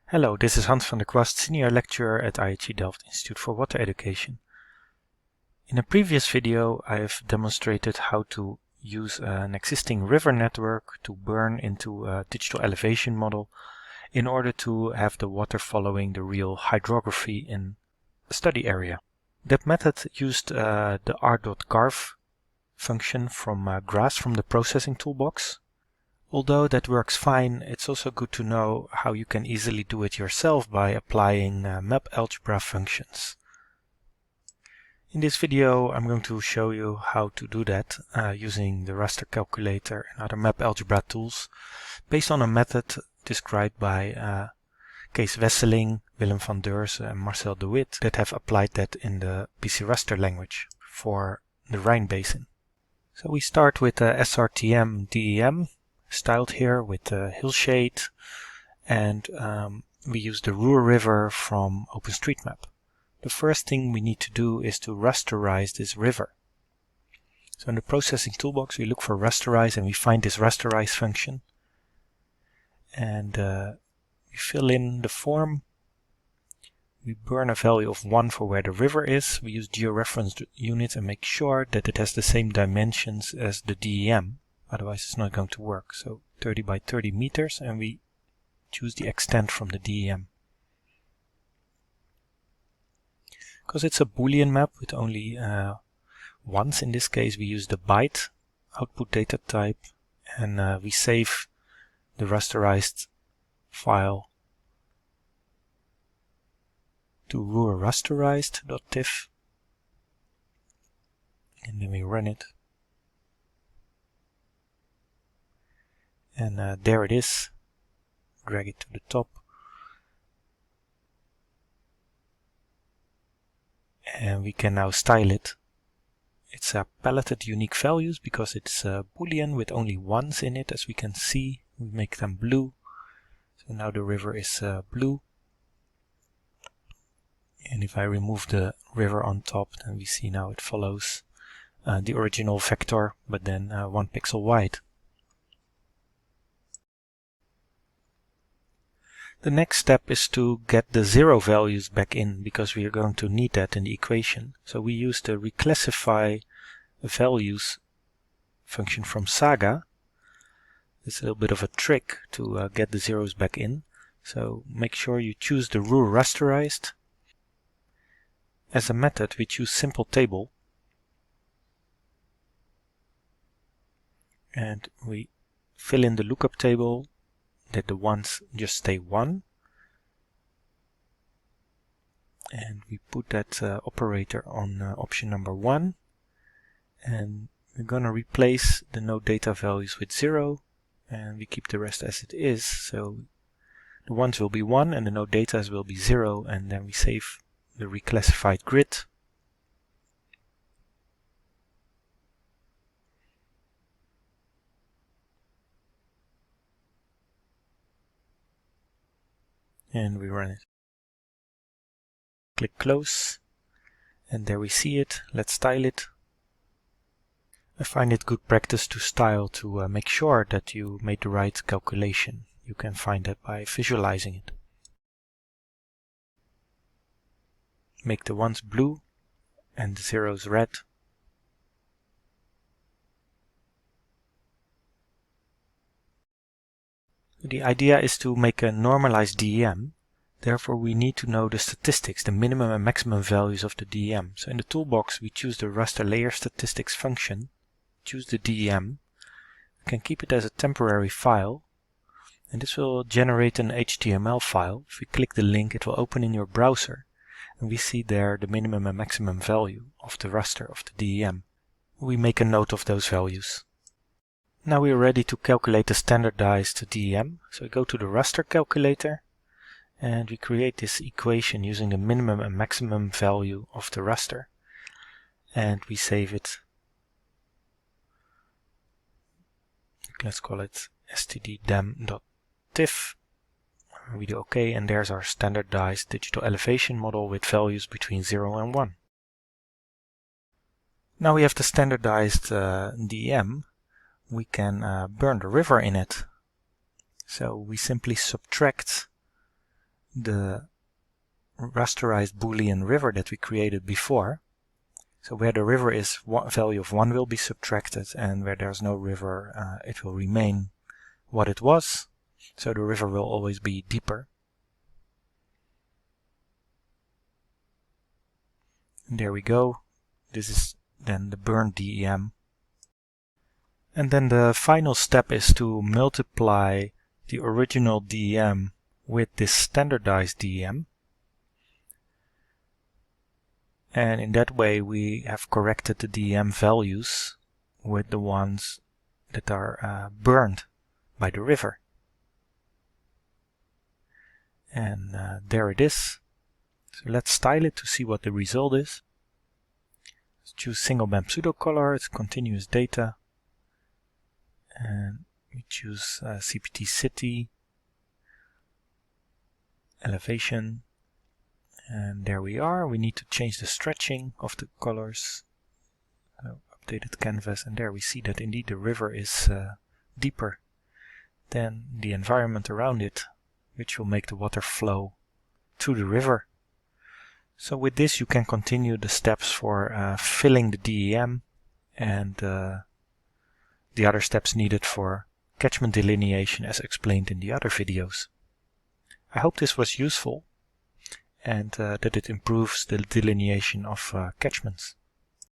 Hello, this is Hans van der Kwast, Senior Lecturer at IHE Delft Institute for Water Education. In a previous video I have demonstrated how to use an existing river network to burn into a digital elevation model in order to have the water following the real hydrography in a study area. That method used the r.garv function from GRASS from the processing toolbox. Although that works fine, it's also good to know how you can easily do it yourself by applying map algebra functions. In this video I'm going to show you how to do that using the raster calculator and other map algebra tools based on a method described by Kees Wesseling, Willem van Deurzen and Marcel de Wit that have applied that in the PC raster language for the Rhine Basin. So we start with SRTM DEM, styled here with hillshade, and we use the Ruhr River from OpenStreetMap. The first thing we need to do is to rasterize this river. So in the processing toolbox we look for rasterize and we find this rasterize function, and we fill in the form. We burn a value of 1 for where the river is. We use georeferenced units and make sure that it has the same dimensions as the DEM. Otherwise it's not going to work. So 30 by 30 meters, and we choose the extent from the DEM. Because it's a Boolean map with only ones, in this case we use the byte output data type, and we save the rasterized file to ruhrrasterized.tif, and then we run it. And there it is. Drag it to the top. And we can now style it. It's a paletted unique values because it's a Boolean with only ones in it, as we can see. We make them blue. So now the river is blue. And if I remove the river on top, then we see now it follows the original vector, but then 1 pixel wide. The next step is to get the zero values back in, because we are going to need that in the equation. So we use the reclassify values function from Saga. It's a little bit of a trick to get the zeros back in. So make sure you choose the Ruhr rasterized. As a method we choose simple table, and we fill in the lookup table that the ones just stay 1, and we put that operator on option number 1, and we're gonna replace the node data values with 0, and we keep the rest as it is. So the ones will be 1 and the node data will be 0, and then we save the reclassified grid. And we run it. Click close, and there we see it. Let's style it. I find it good practice to style to make sure that you made the right calculation. You can find that by visualizing it. Make the ones blue and the zeros red. The idea is to make a normalized DEM, therefore we need to know the statistics, the minimum and maximum values of the DEM. So in the toolbox we choose the raster layer statistics function, choose the DEM, we can keep it as a temporary file, and this will generate an HTML file. If we click the link it will open in your browser, and we see there the minimum and maximum value of the raster of the DEM. We make a note of those values. Now we are ready to calculate the standardized DEM. So we go to the raster calculator and we create this equation using the minimum and maximum value of the raster, and we save it. Let's call it stddem.tif. We do OK, and there's our standardized digital elevation model with values between 0 and 1. Now we have the standardized DEM. We can burn the river in it. So we simply subtract the rasterized Boolean river that we created before. So where the river is, value of 1 will be subtracted, and where there's no river, it will remain what it was. So the river will always be deeper. And there we go. This is then the burned DEM. And then the final step is to multiply the original DEM with this standardized DEM. And in that way we have corrected the DEM values with the ones that are burned by the river. And there it is. So let's style it to see what the result is. Let's choose single band pseudocolor, it's continuous data. And we choose CPT city, elevation, and there we are. We need to change the stretching of the colors. Updated canvas, and there we see that indeed the river is deeper than the environment around it, which will make the water flow to the river. So with this you can continue the steps for filling the DEM and the other steps needed for catchment delineation as explained in the other videos. I hope this was useful and that it improves the delineation of catchments.